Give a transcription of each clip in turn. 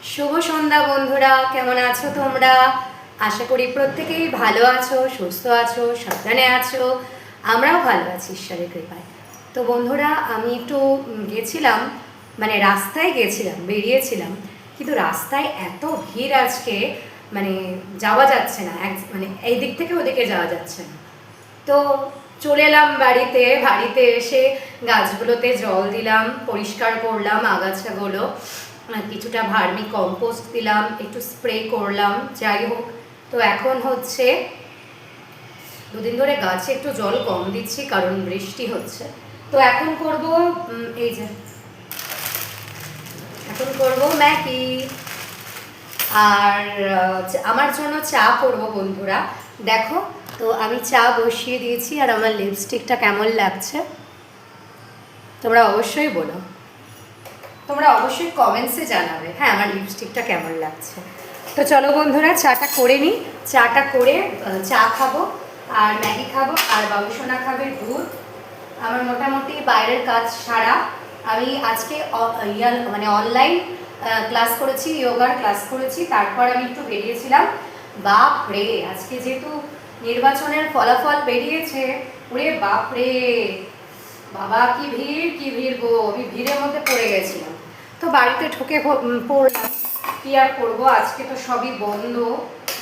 শুভ সন্ধ্যা বন্ধুরা, কেমন আছো তোমরা? আশা করি প্রত্যেকেই ভালো আছো, সুস্থ আছো, সাবধানে আছো। আমরাও ভালো আছি ঈশ্বরের কৃপায়। তো বন্ধুরা, আমি একটু গেছিলাম, মানে রাস্তায় গেছিলাম, বেরিয়েছিলাম, কিন্তু রাস্তায় এত ভিড় আজকে, মানে যাওয়া যাচ্ছে না, মানে এই দিক থেকে ওদিকে যাওয়া যাচ্ছে না। তো চলে এলাম বাড়িতে। বাড়িতে এসে গাছগুলোতে জল দিলাম, পরিষ্কার করলাম আগাছাগুলো, কিছুটা ভার্মি কম্পোস্ট দিলাম, একটু স্প্রে করলাম, যাই হোক। তো এখন হচ্ছে দুদিন ধরে গাছে একটু জল কম দিচ্ছি কারণ বৃষ্টি হচ্ছে। তো এখন করব এই যে এখন করব ম্যাগি, আর আমার জন্য চা করব বন্ধুরা। দেখো, তো আমি চা বসিয়ে দিয়েছি, আর আমার লিপস্টিকটা কেমন লাগছে তোমরা অবশ্যই বলো, তোমরা অবশ্যই কমেন্টসে জানাবে। হ্যাঁ, আমার লিপস্টিকটা কেমন লাগছে। তো চলো বন্ধুরা, চাটা করে নিই। চাটা করে চা খাবো আর ম্যাগি খাবো, আর বাবুসোনা খাবে দুধ। আমার মোটামুটি বাইরের কাজ সারা। আমি আজকে মানে অনলাইন ক্লাস করেছি, যোগার ক্লাস করেছি, তারপর আমি একটু বেরিয়েছিলাম। বাপ রে, আজকে যেহেতু নির্বাচনের ফলাফল বেরিয়েছে, ওরে বাপ রে বাবা, কি ভিড় কি ভিড় গো, আমি ভিড়ের মধ্যে পড়ে গেছিলাম। তো বাড়িতে ঢুকে পড়লাম, কি আর করবো, আজকে তো সবই বন্ধ,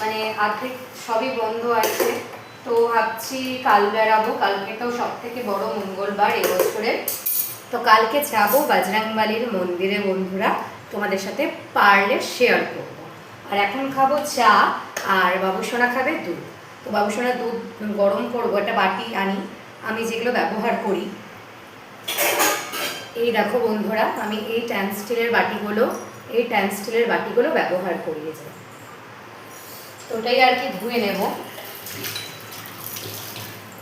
মানে আর্ধেক সবই বন্ধ আছে। তো ভাবছি কাল বেড়াবো, কালকে তো সব থেকে বড় মঙ্গলবার এবছরের। তো কালকে যাবো বজরংবলীর মন্দিরে বন্ধুরা, তোমাদের সাথে পারলে শেয়ার করবো। আর এখন খাবো চা, আর বাবুসোনা খাবে দুধ। তো বাবুসোনা দুধ গরম করবো, একটা বাটি আনি আমি যেগুলো ব্যবহার করি। এই দেখো বন্ধুরা, আমি এই ট্যান স্টিলের বাটিগুলো ব্যবহার করি। তো ওটাই আর কি ধুয়ে নেব।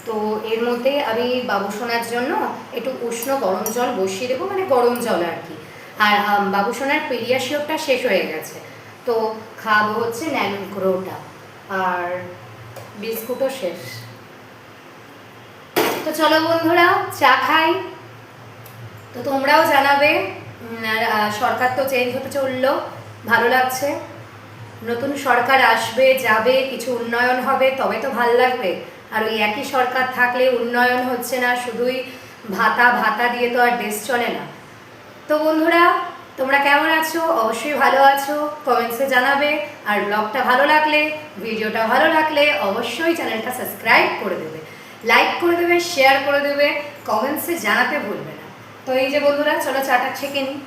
তো এর মধ্যে আমি বাবুসোনার জন্য একটু উষ্ণ গরম জল বসিয়ে দেবো, মানে গরম জল আর কি। আর বাবুসোনার পেডিয়াশিওরটা শেষ হয়ে গেছে, তো খাবো হচ্ছে ন্যানোগ্রোটা, আর বিস্কুটও শেষ। তো চলো বন্ধুরা, চা খাই। তো তোমরাও জানাবে, সরকার তো চেঞ্জ হতে চললো, ভালো লাগছে। নতুন সরকার আসবে, যাবে, কিছু উন্নয়ন হবে, তবে তো ভাল লাগবে। আর ওই একই সরকার থাকলে উন্নয়ন হচ্ছে না, শুধুই ভাতা ভাতা দিয়ে তো আর দেশ চলে না। তো বন্ধুরা, তোমরা কেমন আছো? অবশ্যই ভালো আছো, কমেন্টসে জানাবে। আর ব্লগটা ভালো লাগলে, ভিডিওটা ভালো লাগলে অবশ্যই চ্যানেলটা সাবস্ক্রাইব করে দেবে, লাইক করে দেবে, শেয়ার করে দেবে, কমেন্টসে জানাতে ভুলবে না। তো এই যে বন্ধুরা, চলো চাটা ছেঁকে নিই।